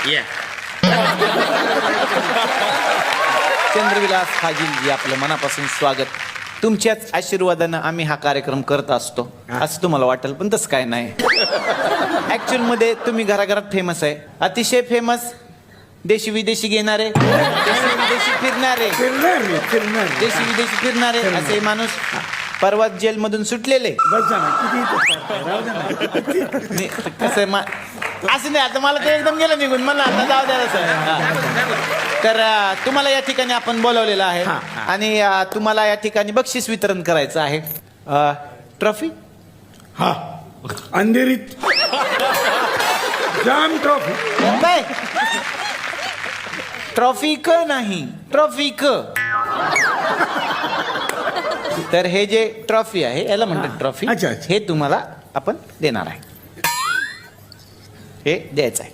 या चंद्रविलास हाजील आपलं मनापासून स्वागत. तुमच्याच आशीर्वादानं आम्ही हा कार्यक्रम करत असतो असं तुम्हाला वाटेल, पण तसं काय नाही. ऍक्च्युअल मध्ये तुम्ही घराघरात फेमस आहे, अतिशय फेमस. देशी विदेशी घेणारे, देशी विदेशी फिरणारे, देशी विदेशी फिरणारे असे माणूस परवा जेल मधून सुटलेले. कसं असं नाही, आता मला ते एकदम गेलं निघून, मला आता जाऊ द्या. तर तुम्हाला या ठिकाणी आपण बोलवलेलं आहे आणि तुम्हाला या ठिकाणी बक्षीस वितरण करायचं आहे. ट्रॉफी हा अंधेरीत जाम ट्रॉफी. काय ट्रॉफी क नाही, ट्रॉफी क. तर हे जे ट्रॉफी आहे याला म्हणतात ट्रॉफी. अच्छा, अच्छा. हे तुम्हाला आपण देणार आहे, हे द्यायचं आहे.